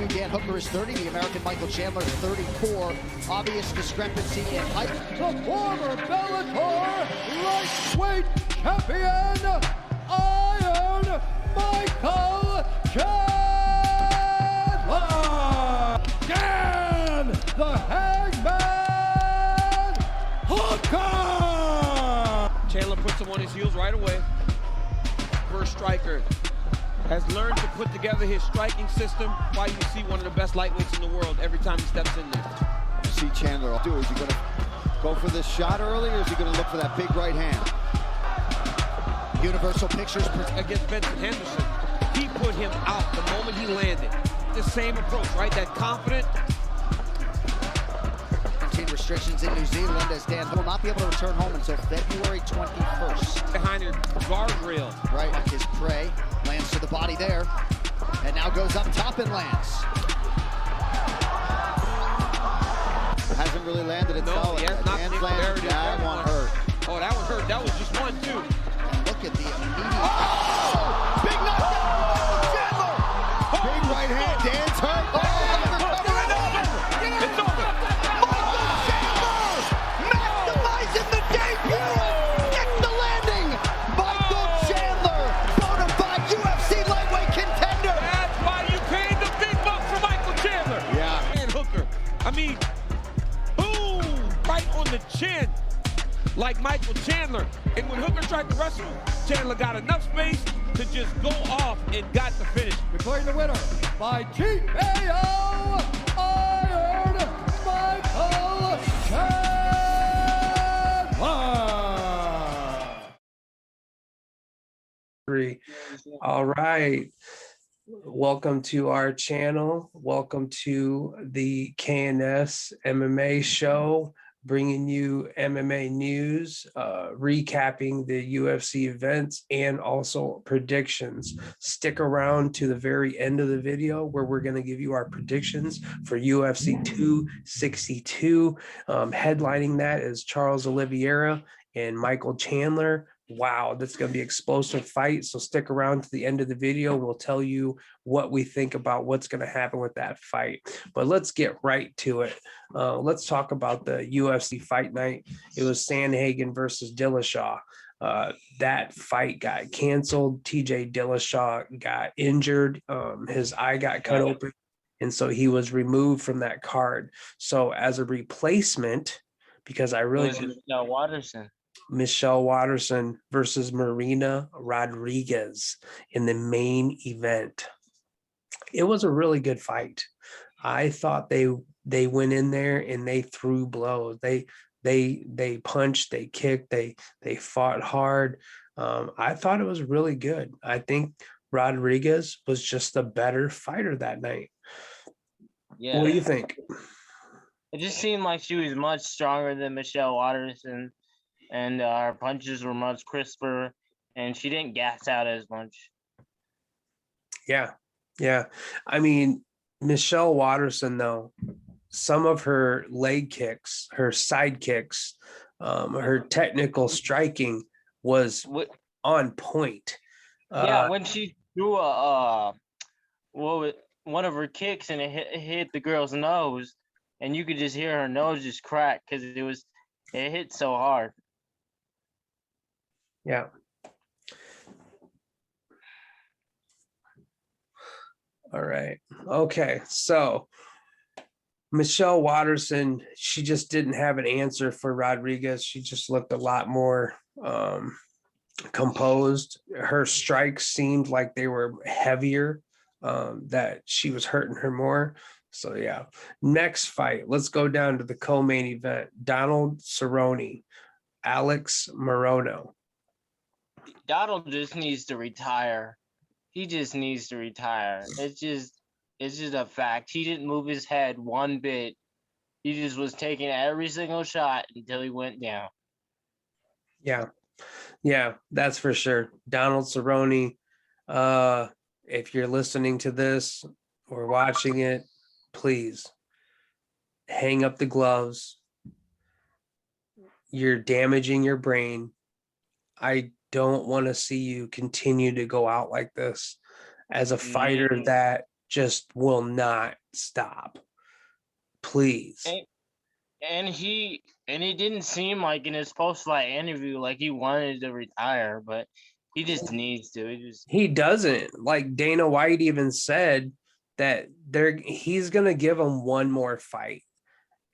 32. Dan Hooker is 30. The American Michael Chandler is 34. Obvious discrepancy in height. The former Bellator lightweight champion, Iron Michael Chandler. Dan the Hangman Hooker. Chandler puts him on his heels right away. First striker has learned to put together his striking system. Why you see one of the best lightweights in the world every time he steps in there. You see Chandler do. Is he going to go for this shot early, or is he going to look for that big right hand? Universal Pictures Against Benson Henderson, he put him out the moment he landed. The same approach, right? That confident. Restrictions in New Zealand, as Dan will not be able to return home until February 21st. Behind her guardrail. Right, like his prey lands to the body there, and now goes up top and lands. Hasn't really landed it solid. He has not. That one hurt. Oh, that one hurt. That was just one, too. And look at the immediate. Oh! Big knockdown! Chandler! Big right hand. Dan's hurt. Oh! It's over. I mean, boom, right on the chin, like Michael Chandler. And when Hooker tried to wrestle, Chandler got enough space to just go off and got the finish. Declaring the winner by TKO, Iron Michael Chandler. All right. Welcome to our channel. Welcome to the KNS MMA show, bringing you MMA news, recapping the UFC events, and also predictions. Stick around to the very end of the video where we're going to give you our predictions for UFC 262. Headlining that is Charles Oliveira and Michael Chandler. Wow, that's going to be an explosive fight. So stick around to the end of the video. We'll tell you what we think about what's going to happen with that fight. But let's get right to it. Let's talk about the UFC fight night. It was Sandhagen versus Dillashaw. That fight got canceled. TJ Dillashaw got injured. His eye got cut open. And so he was removed from that card. So as a replacement, because I really Michelle Watterson versus Marina Rodriguez in the main event. It was a really good fight. I thought they went in there and they threw blows. They punched, they kicked, they fought hard. I thought it was really good. I think Rodriguez was just a better fighter that night. Yeah. What do you think? It just seemed like she was much stronger than Michelle Watterson. And our punches were much crisper, and she didn't gas out as much. Yeah. I mean, Michelle Watterson, though, some of her leg kicks, her side kicks, her technical striking was on point. When she threw one of her kicks and it hit the girl's nose, and you could just hear her nose just crack because it hit so hard. Yeah. All right. Okay. So Michelle Watterson, she just didn't have an answer for Rodriguez. She just looked a lot more composed. Her strikes seemed like they were heavier, that she was hurting her more. So yeah. Next fight. Let's go down to the co-main event. Donald Cerrone, Alex Morono. Donald just needs to retire. He just needs to retire. It's just a fact. He didn't move his head one bit. He just was taking every single shot until he went down. Yeah, that's for sure. Donald Cerrone, if you're listening to this or watching it, please hang up the gloves. You're damaging your brain. I don't want to see you continue to go out like this as a fighter that just will not stop. Please. And he didn't seem like in his post-fight interview like he wanted to retire, but he just needs to. He doesn't. Like Dana White even said that he's gonna give him one more fight.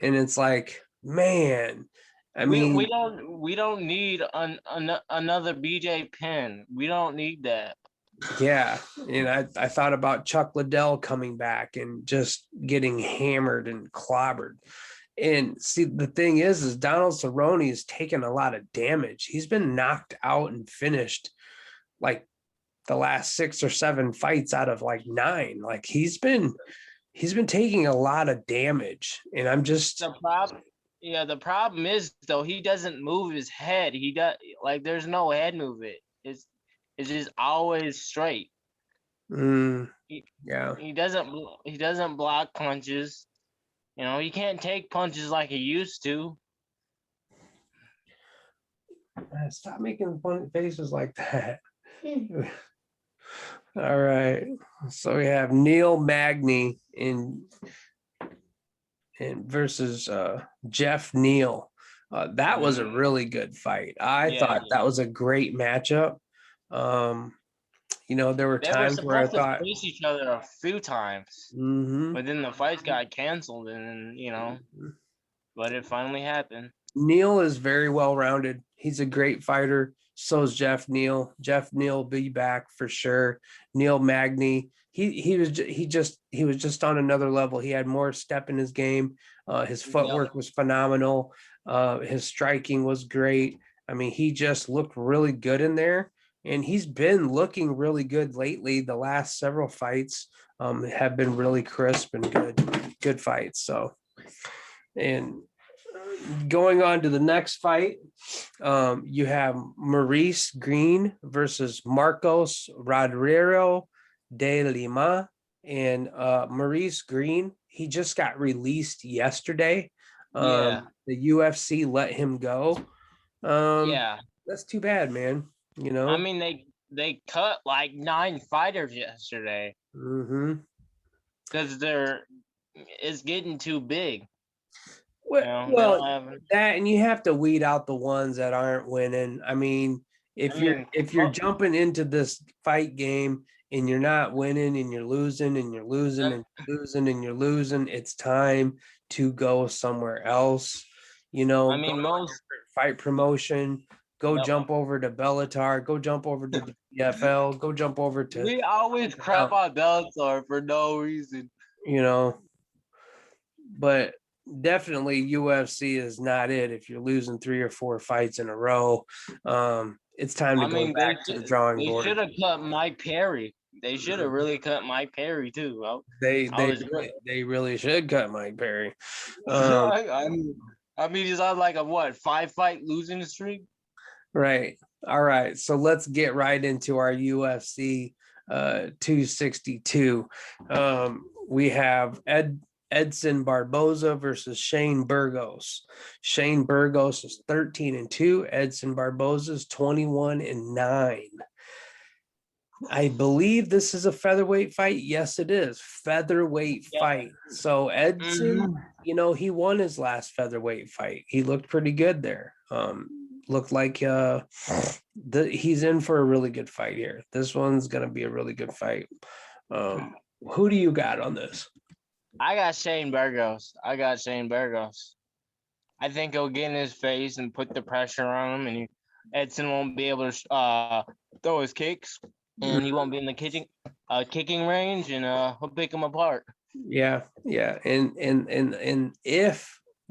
And it's like, man, I mean, we don't need another BJ Penn. We don't need that. yeah. And I thought about Chuck Liddell coming back and just getting hammered and clobbered. And see, the thing is Donald Cerrone has taken a lot of damage. He's been knocked out and finished like the last 6 or 7 fights out of like 9. Like he's been taking a lot of damage. And I'm just the problem is though he doesn't move his head. He does like there's no head movement. It's just always straight. Yeah. He doesn't block punches. You know, he can't take punches like he used to. Stop making funny faces like that. All right. So we have Neil Magny in versus Jeff Neal. That was a really good fight. I thought that was a great matchup. You know, there were times where I thought to face each other a few times, but then the fights got canceled, and you know, but it finally happened. Neal is very well rounded. He's a great fighter. So is Jeff Neal. Jeff Neal will be back for sure. Neil Magny, he was just on another level. He had more step in his game. His footwork was phenomenal. His striking was great. I mean, he just looked really good in there. And he's been looking really good lately. The last several fights have been really crisp and good fights. So, and going on to the next fight, you have Maurice Green versus Marcos Rodrigo de Lima. And Maurice Green, he just got released yesterday. The UFC let him go. That's too bad, man. You know, I mean, they cut like 9 fighters yesterday. Because it's getting too big. Well, that, and you have to weed out the ones that aren't winning. I mean, if you're jumping into this fight game and you're not winning and you're losing and you're losing and you're losing and you're losing, it's time to go somewhere else. You know, I mean, most fight promotion. Go jump over to Bellator. Go jump over to the PFL. Go jump over to. We always crap on Bellator for no reason. You know, but definitely UFC is not it. If you're losing 3 or 4 fights in a row, it's time to go back to the drawing board. They should have cut Mike Perry. They should have really cut Mike Perry too. They really should cut Mike Perry. I mean, he's on like a 5-fight losing streak. Right. All right. So let's get right into our UFC 262. We have Edson Barboza versus Shane Burgos. Shane Burgos is 13-2. Edson Barboza is 21-9. I believe this is a featherweight fight. Yes, it is. Featherweight fight. So Edson, you know, he won his last featherweight fight. He looked pretty good there. Looked like he's in for a really good fight here. This one's gonna be a really good fight. Who do you got on this? I got Shane Burgos. I think he'll get in his face and put the pressure on him, and Edson won't be able to throw his kicks, and he won't be in the kicking range, and he'll pick him apart. Yeah, and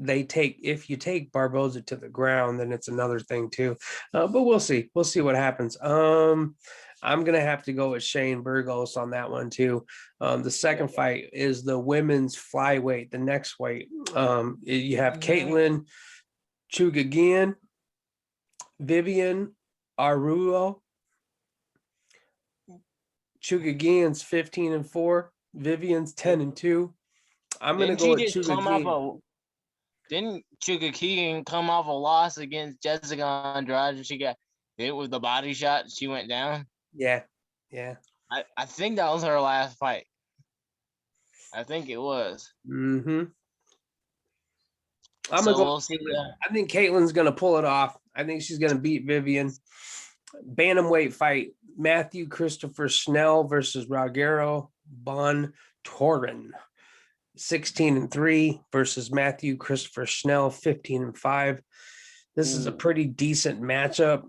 if you take Barboza to the ground, then it's another thing too. But we'll see what happens. I'm gonna have to go with Shane Burgos on that one too. The second fight is the women's flyweight, the next weight. You have Caitlin Chugagian, Vivian Arujo. Chugagian's 15-4. Vivian's 10-2. I'm gonna go with Chugagian. Didn't Chugagian come off a loss against Jessica Andrade, and she got hit with the body shot and she went down? Yeah. I think that was her last fight. I think it was. Mm-hmm. I'm gonna So go. we'll see. I think Caitlin's gonna pull it off. I think she's gonna beat Vivian. Bantamweight fight: Matthew Christopher Schnell versus Rogero Bon Torin. 16-3 versus Matthew Christopher Schnell, 15-5. This is a pretty decent matchup.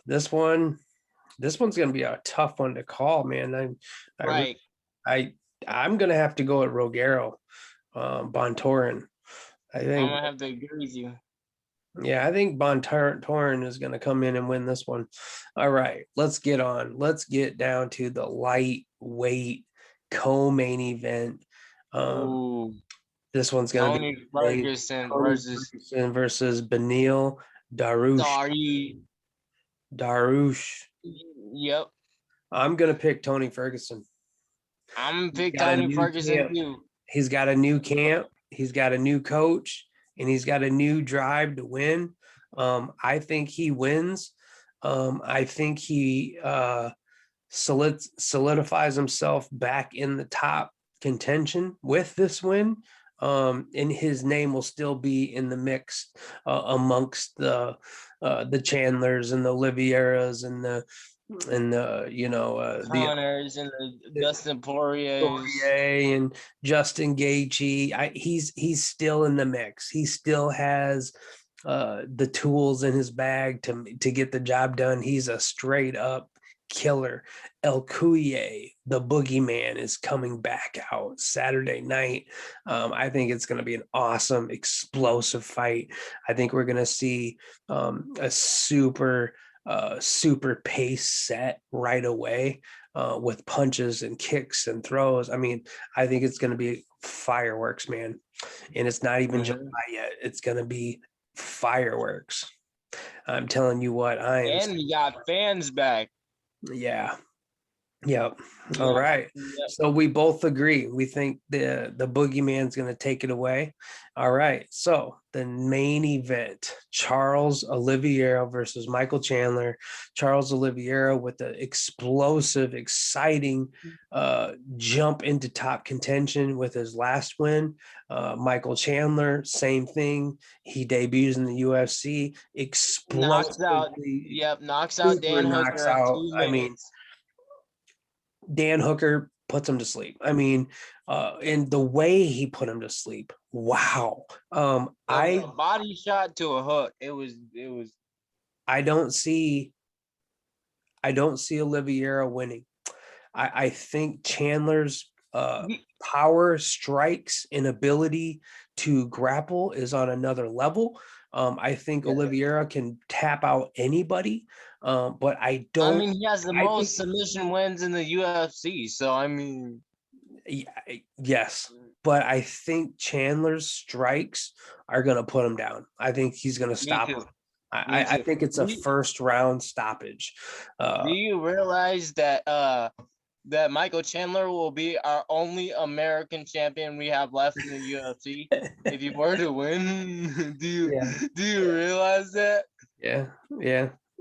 This one's going to be a tough one to call, man. Right. I'm going to have to go at Rogero, Bontorin. I I'm think, gonna have to agree with you. yeah, I think Bontorin is going to come in and win this one. All right, let's get on. Let's get down to the lightweight co-main event. Ooh, This one's going to be Tony Ferguson versus Benil Sorry. Darush. Yep. I'm going to pick Tony Ferguson. I'm gonna pick got a Tony new Ferguson camp. too. He's got a new camp. He's got a new coach, and he's got a new drive to win. I think he wins. I think he solidifies himself back in the top contention with this win. And his name will still be in the mix amongst the Chandlers and the Olivieras and the Connors and the Dustin Poiriers. Poirier and Justin Gaethje. He's still in the mix. He still has the tools in his bag to get the job done. He's a straight up killer. El Cuye, the boogeyman, is coming back out Saturday night. I think it's going to be an awesome, explosive fight. I think we're going to see a super pace set right away with punches and kicks and throws. I mean, I think it's going to be fireworks, man. And it's not even July yet. It's going to be fireworks. I'm telling you what, And we got fans back. Yeah. Yep. All right. Yep. So we both agree. We think the boogeyman's going to take it away. All right. So the main event: Charles Oliveira versus Michael Chandler. Charles Oliveira with the explosive, exciting jump into top contention with his last win. Michael Chandler, same thing. He debuts in the UFC. Knocks out. Yep. Knocks out Dan Hooker. I mean, Dan Hooker puts him to sleep. I mean, and the way he put him to sleep, wow. A body shot to a hook. It was. I don't see Oliveira winning. I think Chandler's power, strikes, and ability to grapple is on another level. I think Oliveira can tap out anybody. But I don't. I mean, he has the most submission wins in the UFC. So I mean, yes, but I think Chandler's strikes are gonna put him down. I think he's gonna stop him. I think it's a first round stoppage. Do you realize that that Michael Chandler will be our only American champion we have left in the UFC if you were to win? Do you realize that? Yeah.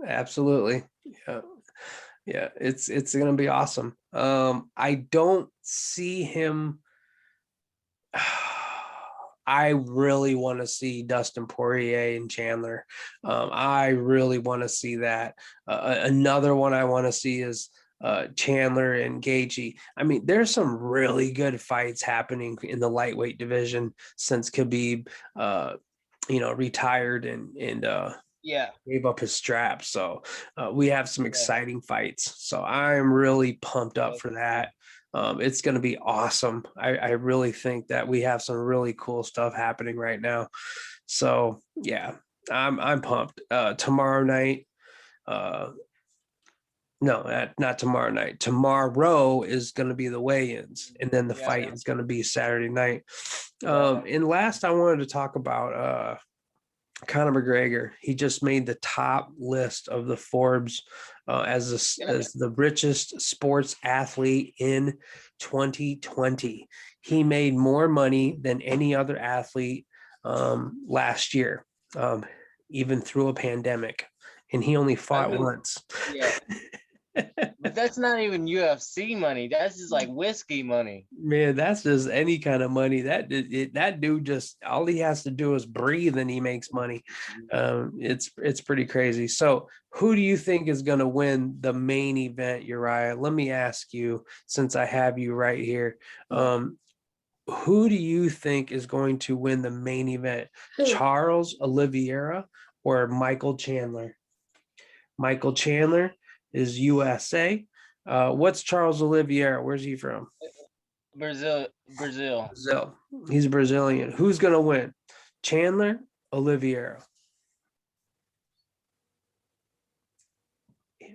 Absolutely. Yeah. It's gonna be awesome. I don't see him. I really want to see Dustin Poirier and Chandler. I really want to see that. Another one I want to see is Chandler and Gaethje. I mean, there's some really good fights happening in the lightweight division since Khabib retired and gave up his strap. So we have some exciting fights. So I'm really pumped up for that. It's going to be awesome. I really think that we have some really cool stuff happening right now. So yeah, I'm pumped. Tomorrow night, no, not tomorrow night. Tomorrow is going to be the weigh-ins, and then the fight is going to be Saturday night. And last, I wanted to talk about Conor McGregor. He just made the top list of the Forbes as the richest sports athlete in 2020. He made more money than any other athlete last year, even through a pandemic, and he only fought once. But that's not even UFC money. That's just like whiskey money. Man, that's just any kind of money. That dude just all he has to do is breathe and he makes money. It's pretty crazy. So, who do you think is going to win the main event, Uriah? Let me ask you, since I have you right here. Who do you think is going to win the main event? Charles Oliveira or Michael Chandler? Michael Chandler is USA. What's Charles Oliveira? Where's he from? Brazil. Brazil. He's Brazilian. Who's going to win? Chandler, Oliveira.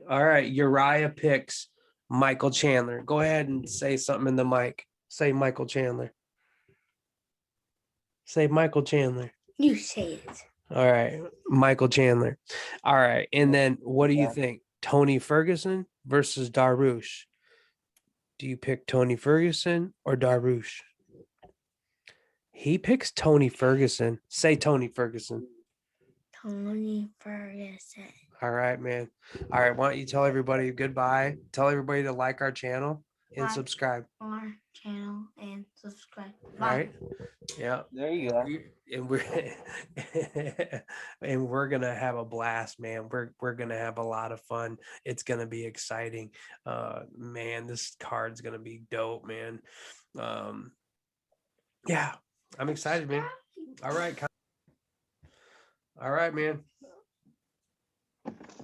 All right, Uriah picks Michael Chandler. Go ahead and say something in the mic. Say Michael Chandler. Say Michael Chandler. You say it. All right, Michael Chandler. All right, and then what do you think? Tony Ferguson versus Darush. Do you pick Tony Ferguson or Darush? He picks Tony Ferguson. Say Tony Ferguson. Tony Ferguson. All right, man. All right, why don't you tell everybody goodbye? Tell everybody to like our channel and Like subscribe. our channel and subscribe. All right. Yeah. There you go. And we're and we're gonna have a blast, man. We're gonna have a lot of fun. It's gonna be exciting. Man, this card's gonna be dope, man. Yeah, I'm excited, man. All right, man.